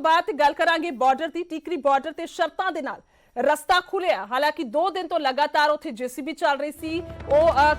बात गल करांगे बॉर्डर की। टीकरी बॉर्डर ते शर्तां दे नाल रस्ता खुलिया। हालांकि 2 दिन तो लगातार उत्थे जेसीबी चल रही सी,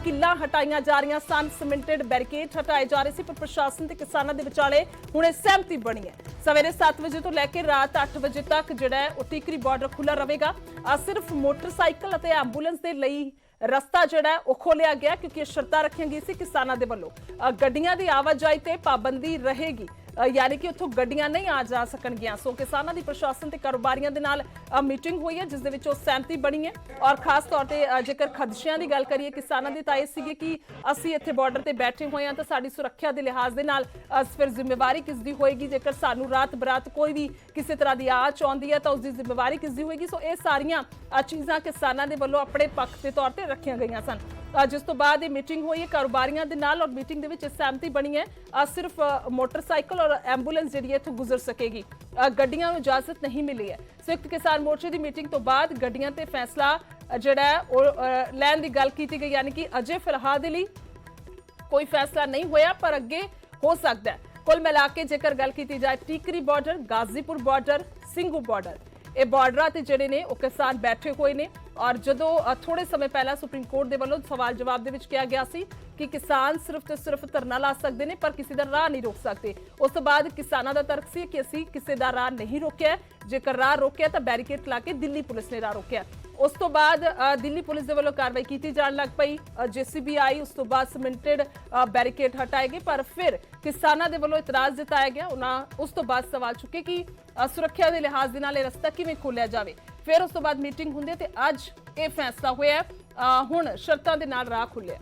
किल्लां हटाईयां जा रही सन, सीमेंटेड बैरीकेड हटाए जा रहे सी, पर प्रशासन ते किसानां दे विचाले हुणे सहमति बनी है। सवेरे 7 बजे तो लैके रात 8 बजे तक जिहड़ा है टीकरी बॉर्डर खुला रहेगा। सिर्फ मोटरसाइकिल अते एंबूलेंस दे लई रस्ता जिहड़ा है वो खोलिया गया, क्योंकि शर्तां रखियां गई सी किसानां दे वल्लों। गड्डियां दी आवाजाही ते पाबंदी रहेगी, यानी कि उत्थों गड्डियां नहीं आ जा सकणगियां। सो किसानां दी प्रशासन ते कारोबारियां दे नाल मीटिंग हुई है, जिस दे विच सहमति बनी है। और खास तौर ते जेकर खदशियां दी गल करिए किसानां दी, तां इह सीगे कि असीं इत्थे बॉर्डर ते बैठे होए हां तां साडी सुरੱਖਿਆ दे लिहाज दे नाल फिर जिम्मेवारी किस दी होएगी। जेकर सानू रात बरात कोई भी किसी तरह दी आच आउंदी है तां उसदी जिम्मेवारी किस दी होएगी। सो इह सारियां चीज़ां किसानां दे वल्लों अपने पक्ष दे तौर ते रखियां गईयां सन। जिस तो बाद मीटिंग हुई है कारोबारियां दे नाल, और मीटिंग दे विच सहमति बनी है सिर्फ मोटरसाइकिल और एंबूलेंस जिहड़ी इत्थों गुजर सकेगी, गड्डियां नूं इजाजत नहीं मिली है। संयुक्त किसान मोर्चे की मीटिंग तो बाद गड्डियां ते फैसला जिहड़ा है लैण दी गल कीती गई, यानी कि अजे फिलहाल दे लई कोई फैसला नहीं होया, पर अगे हो सकता है। कुल मिला के जेकर गल की जाए Tikri border, Ghazipur border, Singhu border, ये बॉर्डर ते जिहड़े ने वो किसान बैठे हुए ने। और जदों थोड़े समय पहला सुप्रीम कोर्ट दे वल्लों सवाल जवाब दे विच कहा गया सी कि किसान सिर्फ ते सिर्फ धरना ला सकते हैं पर किसी दा राह नहीं रोक सकते। उस तो बाद किसानां दा तर्क सी कि असीं किसी दा राह नहीं रोकिया, जेकर राह रोकिया तो बैरीकेड ला के दिल्ली पुलिस ने राह रोकिया। उस तो बाद दिल्ली पुलिस दे वल्लों कार्रवाई की जाण लग पई, जेसीबी आई, उस तो बाद सीमेंटेड बैरीकेड हटाए गए, पर फिर किसानां दे वल्लों इतराज जताया गया। उन्हां उस तो बाद सवाल चुके कि सुरੱਖਿਆ दे लिहाज दे नाल रस्ता किवें खोलिया जावे। फिर उस तो बाद मीटिंग हुंदी ते अज ये फैसला होया, हुण शर्तां दे नाल राह खुलिया।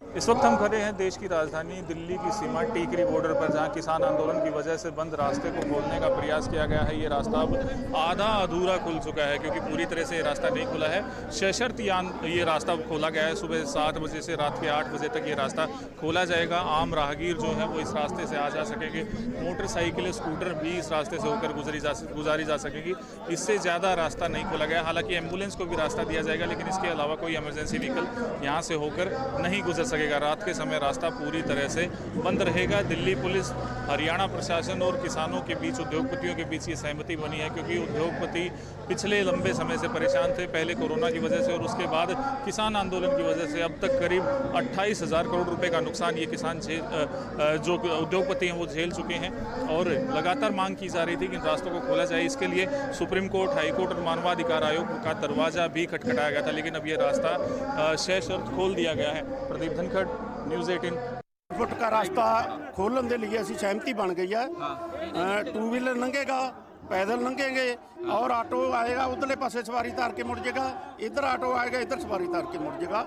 इस वक्त हम खड़े हैं देश की राजधानी दिल्ली की सीमा टीकरी बॉर्डर पर, जहां किसान आंदोलन की वजह से बंद रास्ते को खोलने का प्रयास किया गया है। ये रास्ता अब आधा अधूरा खुल चुका है, क्योंकि पूरी तरह से ये रास्ता नहीं खुला है। सशर्त ये रास्ता खोला गया है। सुबह 7 बजे से रात के 8 बजे तक ये रास्ता खोला जाएगा। आम राहगीर जो है वो इस रास्ते से आ जा सकेंगे। मोटरसाइकिल, स्कूटर भी इस रास्ते से होकर गुजारी जा सकेंगी। इससे ज़्यादा रास्ता नहीं खोला गया। हालांकि एम्बुलेंस को भी रास्ता दिया जाएगा, लेकिन इसके अलावा कोई इमरजेंसी व्हीकल यहाँ से होकर नहीं गुजर सकेगा। रात के समय रास्ता पूरी तरह से बंद रहेगा। दिल्ली पुलिस, हरियाणा प्रशासन और किसानों के बीच, उद्योगपतियों के बीच ये सहमति बनी है, क्योंकि उद्योगपति पिछले लंबे समय से परेशान थे, पहले कोरोना की वजह से और उसके बाद किसान आंदोलन की वजह से। अब तक करीब 28,000 करोड़ रुपए का नुकसान ये किसान जो उद्योगपति हैं वो झेल चुके हैं, और लगातार मांग की जा रही थी कि इन रास्तों को खोला जाए। इसके लिए सुप्रीम कोर्ट, हाई कोर्ट और मानवाधिकार आयोग का दरवाजा भी खटखटाया गया था, लेकिन अब ये रास्ता सशर्त खोल दिया गया है। प्रदीप धनखड़, न्यूज़ 18। फुट का रास्ता खोलने के लिए असी सहमति बन गई है। 2 व्हीलर लंघेगा, पैदल लंघेंगे, और ऑटो आएगा उधरले पासे सवारी तार के मुड़ जाएगा, इधर ऑटो आएगा इधर सवारी तार के मुड़ जाएगा।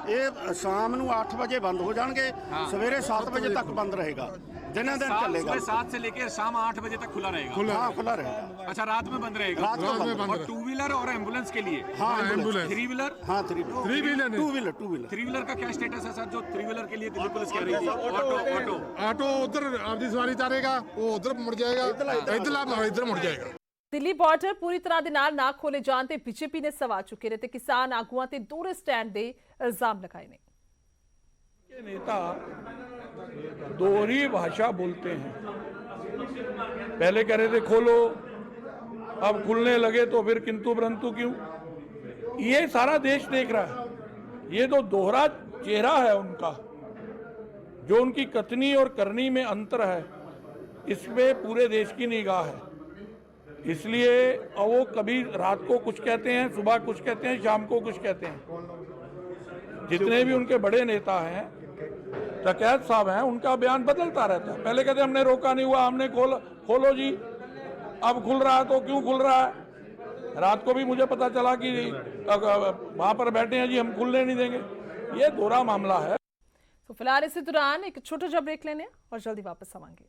ये शाम को 8 बजे बंद हो जाएंगे, सवेरे 7 बजे तक बंद रहेगा, दिन चलेगा। 7 से लेकर शाम 8 बजे तक खुला रहेगा। हाँ, खुला रहेगा। अच्छा, रात में बंद रहेगा। रात में बंद। और 2 व्हीलर और एम्बुलेंस के लिए? हाँ, एम्बुलेंस। 3 व्हीलर? हाँ, 3 व्हीलर। 2 व्हीलर 3 व्हीलर का क्या स्टेटस है सर? जो 3 व्हीलर के लिए दिल्ली पुलिस कह रही थी ऑटो उधर आपकी सवारी तारेगा, वो उधर मुड़ जाएगा, इधर मुड़ जाएगा। दिल्ली बॉर्डर पूरी तरह दे नाल ना खोले जाण ते बीजेपी ने सवाल चुके ने ते किसान आगुआं ते दोहरे स्टैंड दे इल्जाम लगाए ने। के नेता दोहरी भाषा बोलते हैं। पहले कह रहे थे खोलो, अब खुलने लगे तो फिर किंतु परंतु क्यों? ये सारा देश देख रहा है। ये तो दोहरा चेहरा है उनका, जो उनकी कथनी और करनी में अंतर है, इसमें पूरे देश की निगाह है। इसलिए वो कभी रात को कुछ कहते हैं, सुबह कुछ कहते हैं, शाम को कुछ कहते हैं। जितने भी उनके बड़े नेता हैं, टकैत साहब हैं, उनका बयान बदलता रहता है। पहले कहते हमने रोका नहीं हुआ, हमने खोलो जी, अब खुल रहा है तो क्यों खुल रहा है? रात को भी मुझे पता चला कि वहां पर बैठे हैं जी, हम खुलने नहीं देंगे। ये दोहरा मामला है। तो फिलहाल इसी दौरान एक छोटा सा ब्रेक लेने और जल्दी वापस आवांगे।